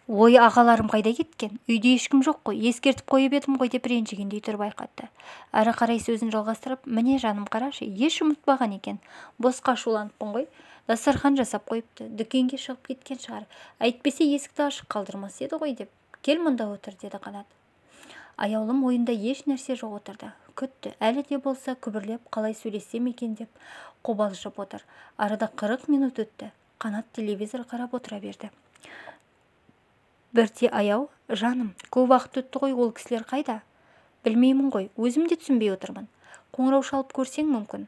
Ой, ағаларым қайда кеткен? Үйде ешкім жоқ қой, ескертіп қойып едім ғой деп ренжігендей тұрып байқатты. Ары қарай сөзін жалғастырып, міне жаным қарашы, еш ұмытпаған екен. Босқа шуланыппын ғой. Дастархан жасап қойыпты, дүкенге шығып кеткен шығар. Әйтпесе есікті ашық қалдырмас еді ғой деп. Кел мұнда отыр, деді Қанат. Аяулым ойында еш нәрсе жоқ отырды. Күтті, әлі де болса күбірлеп қалай сөйлессем екен деп қобалжып отыр. Арада 40 минут өтті. Қанат телевизор қарап отыра берді. Бірте аяу, жаным, көп уақыт өтті ғой, ол кісілер қайда? Білмеймін ғой, өзім де түсінбей отырмын. Қоңырау шалып көрсең мүмкін.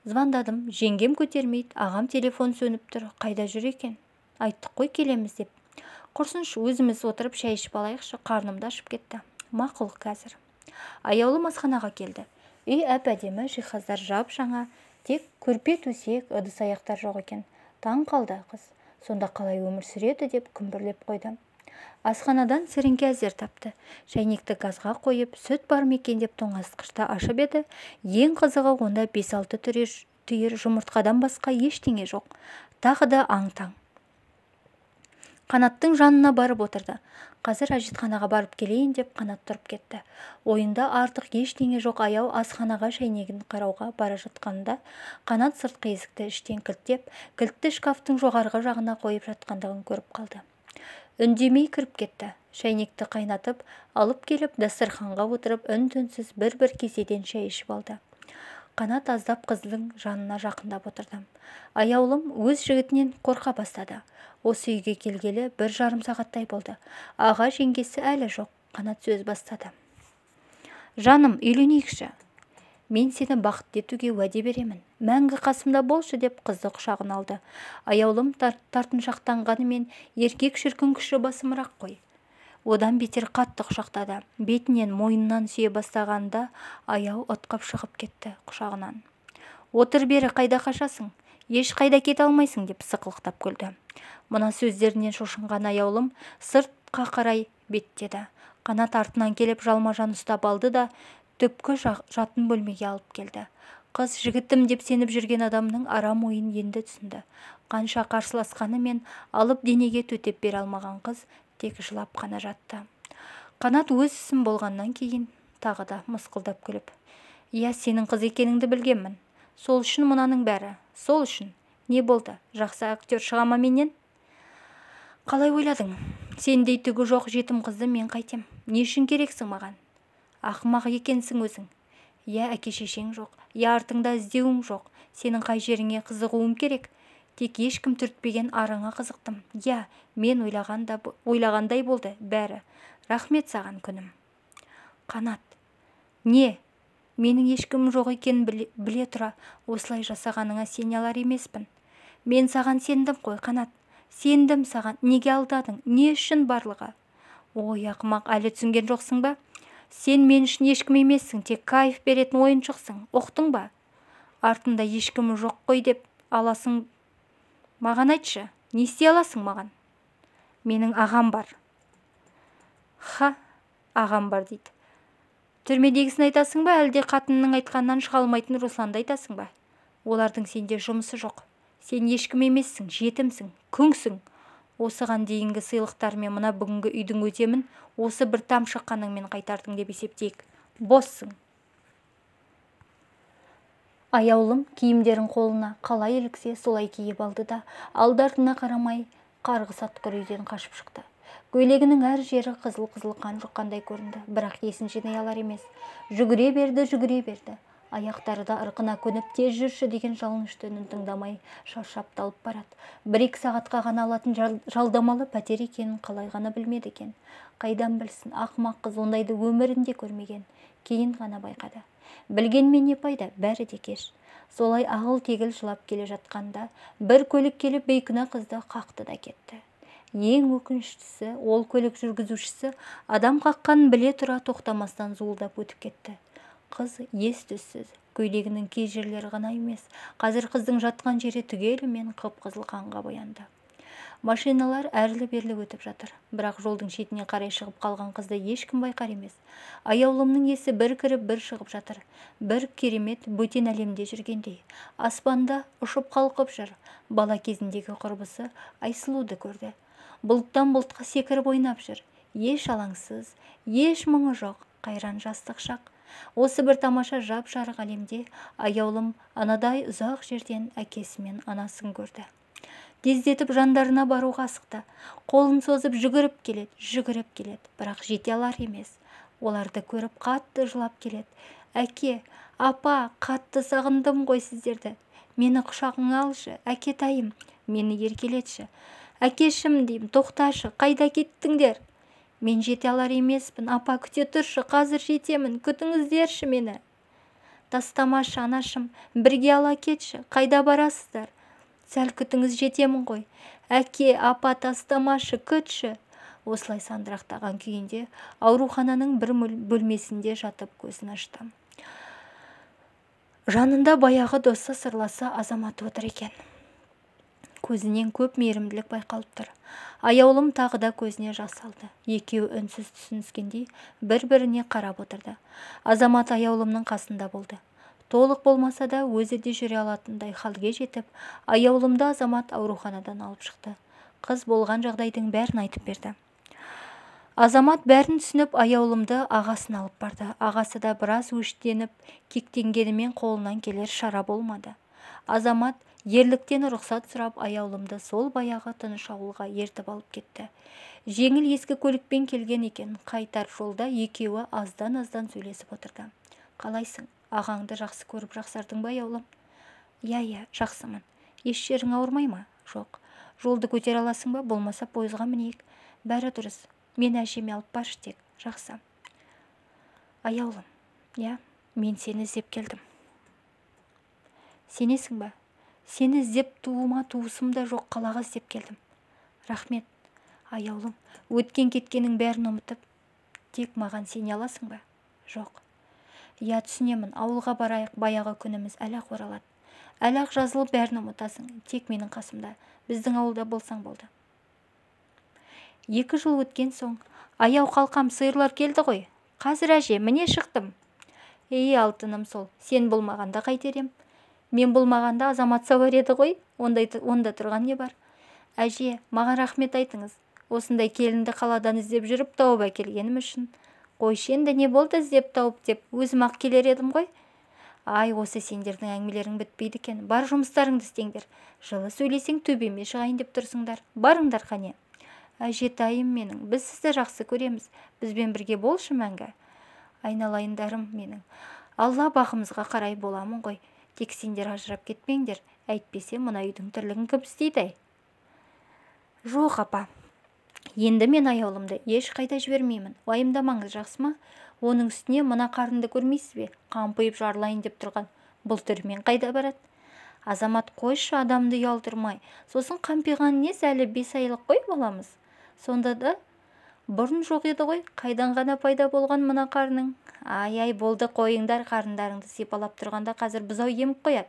Звондадым, жеңгем көтермейді, ағам телефон сөніп тұр, қайда жүр екен? Айттық қой келеміз деп. Құрсыншы, өзіміз отырып шай ішіп алайықшы, қарнымды ашып кетті. Мақұл қазір. Аяулым асханаға келді. Үй әп-әдемі, жиһаздар жап-жаңа, тек көрпе төсек, ыдыс аяқтар жоқ екен. Таң қалды қыз. Сонда қалай өмір сүреді деп күмбірлеп қойды. Асханадан сіріңке әзер тапты. Шайнекті газға қойып, сүт бар ма екен деп тоңазытқышты ашып еді. Ең қызығы онда 5-6 түйір жұмыртқадан басқа ештеңе жоқ. Тағы да аң-таң. Қанаттың жанына барып отырды. Қазір әжетханаға барып келейін деп Қанат тұрып кетті. Ойында артық ештеңе жоқ. Аяу асханаға шайнегін қарауға бара жатқанда Қанат сыртқы есікті іштен кілттеп, кілтті шкафтың жоғарғы жағына қойып жатқандығын көріп қалды. Үндемей кіріп кетті. Шайнекті қайнатып, алып келіп дастарханға отырып, үн-түнсіз бір-бір кеседен шай ішіп алды. Қанат аздап қыздың жанына жақындап отырды. Аяулым өз жігітінен қорқа бастады. Осы үйге келгелі 1,5 сағаттай болды. Аға жеңгесі әлі жоқ. Қанат сөз бастады. Жаным, үйленейікші. Мен сені бақытты етуге уәде беремін. Мәңгі қасымда болшы деп қызды құшағына алды. Аяулым тартыншақтанғанымен еркек шіркін күші басымырақ қой. Одан бетер қатты құшақтады. Бетінен мойнынан сүйе бастағанда аяу ытқып шығып кетті құшағынан. Отыр бері, қайда қашасың? Еш қайда кете алмайсың деп сықылықтап күлді. Мына сөздерінен шошынған аяулым сыртқа қарай беттеді. Қанат артынан келіп жалма-жан ұстап алды да түпкі жатын бөлмеге алып келді. Қыз жігітім деп сеніп жүрген адамның арам ойын енді түсінді. Қанша қарсыласқанымен алып денеге төтеп бере алмаған қыз тек жылап қана жатты. Қанат өз ісім болғаннан кейін тағы да мысқылдап күліп: «Иә, сенің қыз екеніңді білгенмін. Сол үшін мұнаның бәрі. Сол үшін. Не болды? Жақсы актер шыға ма менен?» «Қалай ойладың? Сендей түгі жоқ жетім қызды мен қайтем? Не үшін керексің маған? Ақымақ екенсің өзің. Я әке-шешең жоқ, я артыңда іздеуің жоқ. Сенің қай жеріңе қызығуым керек? Тек ешкім түртпеген арыңа қызықтым. Я, мен ойлағандай болды бәрі. Рахмет саған күнім». «Қанат, не? Менің ешкім жоқ екенін біле тұра осылай жасағаныңа сене алар емеспін. Мен саған сендім қой, Қанат. Сендім саған. Неге алдадың? Не үшін барлығы?» «Ой, ақымақ, әлі түсінген жоқсың ба? Сен мен үшін ешкім емессің, тек кайф беретін ойыншықсың. Ұқтың ба? Артында ешкімі жоқ қой деп аласың. Маған айтшы, не істей аласың маған?» «Менің ағам бар». «Ха, ағам бар дейді. Түрмедегісін айтасың ба, әлде қатынның айтқаннан шыға алмайтын Русланды айтасың ба? Олардың сенде жұмысы жоқ. Сен ешкім емессің, жетімсің, күңсің. Осыған дейінгі сыйлықтармен мына бүгінгі үйдің өтемін осы бір тамшы қаныңмен қайтардың деп есептейік. Боссың». Аяулым киімдерін қолына қалай іліксе солай киіп алды да алды-артына қарамай қарғыс атқыр үйден қашып шықты. Көйлегінің әр жері қызыл-қызыл қан жұққандай көрінді, бірақ есін жинай алар емес. Жүгіре берді. Аяқтары да ырқына көніп тез жүрші деген жалынышты үнін тыңдамай шаршап талып барады. 1-2 сағатқа ғана алатын жалдамалы пәтер екенін қалай ғана білмеді екен. Қайдан білсін, ақымақ қыз ондайды өмірінде көрмеген. Кейін ғана байқады. Білгенмен не пайда, бәрі де кеш. Солай ағыл-тегіл жылап келе жатқанда бір көлік келіп бейкүнә қызды қақты да кетті. Ең өкініштісі, ол көлік жүргізушісі адам қаққанын біле тұра тоқтамастан зуылдап өтіп кетті. Қыз ес-түссіз, көйлегінің кей жерлері ғана емес, қазір қыздың жатқан жері түгелімен қып-қызыл қанға боянды. Машиналар әрлі-берлі өтіп жатыр, бірақ жолдың шетіне қарай шығып қалған қызды ешкім байқар емес. Аяулымның есі бір кіріп бір шығып жатыр. Бір керемет бөтен әлемде жүргендей. Аспанда ұшып қалқып жүр. Бала кезіндегі құрбысы Айсұлуды көрді. Бұлттан бұлтқа секіріп ойнап жүр. Еш алаңсыз, еш мұңы жоқ, қайран жастық шақ. Осы бір тамаша жап-жарық әлемде аяулым анадай ұзақ жерден әкесі мен анасын көрді. Тездетіп жандарына баруға асықты. Қолын созып жүгіріп келеді, бірақ жете алар емес. Оларды көріп қатты жылап келеді. Әке, апа, қатты сағындым ғой сіздерді. Мені құшағыңа алшы, әкетайым, мені еркелетші. Әкешім деймін, тоқташы, қайда кеттіңдер? Мен жете алар емеспін, апа, күте тұршы, қазір жетемін, күтіңіздерші мені. Тастамашы, анашым, бірге ала кетші, қайда барасыздар? Сәл күтіңіз, жетемін ғой. Әке, апа, тастамашы, күтші. Осылай сандырақтаған күйінде аурухананың бір бөлмесінде жатып көзін ашты. Жанында баяғы досы сырласы Азамат отыр екен. Көзінен көп мейірімділік байқалып тұр. Аяулым тағы да көзіне жас алды. Екеуі үнсіз түсініскендей бір-біріне қарап отырды. Азамат аяулымның қасында болды. Толық болмаса да өзі де жүре алатындай халге жетіп, аяулымды Азамат ауруханадан алып шықты. Қыз болған жағдайдың бәрін айтып берді. Азамат бәрін түсініп аяулымды ағасын алып барды. Ағасы да біраз өштеніп, кектенгенімен қолынан келер шара болмады. Азамат ерліктен рұқсат сұрап аяулымды сол баяғы тыныш ауылға ертіп алып кетті. Жеңіл ескі көлікпен келген екен. Қайтар жолда екеуі аздан-аздан сөйлесіп отырды. Қалайсың? Ағаңды жақсы көріп жақсардың ба аяулым? Иә, жақсымын. Еш жерің ауырмай ма? Жоқ. Жолды көтер аласың ба? Болмаса пойызға мінейік. Бәрі дұрыс. Мен әжеме алып баршы тек. Жақсы. Аяулым, иә, мен сені іздеп келдім. Сенесің ба? Сені іздеп туысым да жоқ, қалаға іздеп келдім. Рахмет. Аяулым, өткен кеткенің бәрін ұмытып, тек маған сене аласың ба? Жоқ. Я, түсінемін, ауылға барайық, баяғы күніміз әлі-ақ оралады. Әлі-ақ жазылып бәрін ұмытасың, тек менің қасымда, біздің ауылда болсаң болды. 2 жыл өткен соң, аяу қалқам, сиырлар келді ғой. Қазір әже, міне шықтым. Алтыным сол, сен болмағанда қайтерем? Мен болмағанда Азамат сауар еді ғой, онда тұрған не бар? Әже, маған рахмет айтыңыз. Осындай келінді қаладан іздеп жүріп тауып әкелгенім үшін. Қойшы, енді не болды іздеп тауып деп, өзім-ақ келер едім ғой. Осы сендердің әңгімелерің бітпейді екен. Бар жұмыстарыңды істеңдер. Жылы сөйлесең төбеме шығайын деп тұрсыңдар. Барыңдар қане. Әжетайым менің, біз сізді жақсы көреміз. Бізбен бірге болшы мәңгі. Айналайындарым менің. Алла бақымызға қарай боламын ғой. Тек сендер ажырап кетпеңдер. Әйтпесе мына үйдің тірлігін кім істейді? Жоқ, апа. Енді мен аяулымды еш қайда жібермеймін. Уайымдамаңыз, жақсы ма? Оның үстіне мына қарынды көрмейсіз бе? Қампиып жарлайын деп тұрған. Бұл түрмен қайда барады? Азамат, қойшы, адамды ұялдырмай. Сосын қампиған нес, әлі 5 айлық қой боламыз. Сонда да бұрын жоқ еді ғой, қайдан ғана пайда болған мына қарның? Ай, болды, қойыңдар, қарындарыңды сипалап тұрғанда қазір бұзау еміп қояды.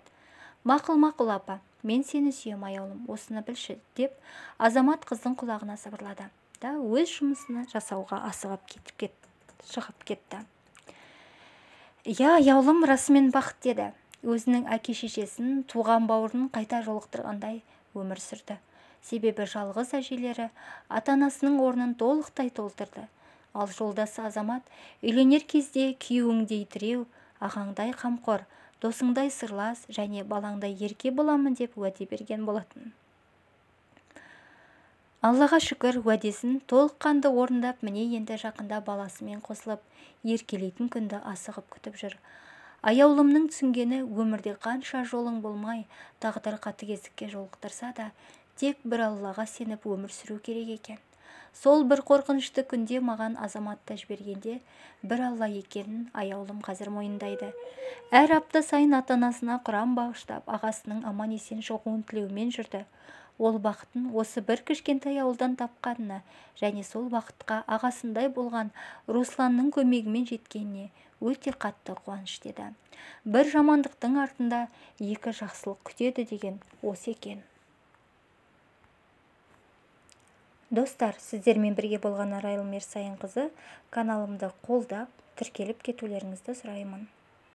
Мақұл, апа, мен сені сүйем аяулым, осыны білші, деп Азамат қыздың құлағына сыбырлады. Да өз жұмысына жасауға шығып кетті. Аяулым расымен бақыт деді. Өзінің әке-шешесін, туған бауырын қайта жолықтырғандай өмір сүрді. Себебі жалғыз әжелері ата-анасының орнын толықтай толтырды. Ал жолдасы Азамат үйленер кезде күйеуіңдей тіреу, ағаңдай қамқор, досыңдай сырлас және балаңдай ерке боламын деп уәде берген болатын. Аллаға шүкір, уәдесін толыққанды орындап, міне енді жақында баласымен қосылып, еркелейтін күнді асығып күтіп жүр. Аяулымның түсінгені, өмірде қанша жолың болмай, тағдыр қатыгездікке жолықтырса да, тек бір Аллаға сеніп өмір сүру керек екен. Сол бір қорқынышты күнде маған Азаматты жібергенде, бір Алла екенін аяулым қазір мойындайды. Әр апта сайын ата-анасына Құран бағыштап, ағасының аман есен шығуын тілеумен жүрді. Ол бақытын осы бір кішкентай ауылдан тапқанына және сол бақытқа ағасындай болған Русланның көмегімен жеткеніне өте қатты қуаныш деді. Бір жамандықтың артында 2 жақсылық күтеді деген осы екен. Достар, сіздермен бірге болған Арайлым Ерсайынқызы, каналымды қолдап, тіркеліп кетулеріңізді сұраймын.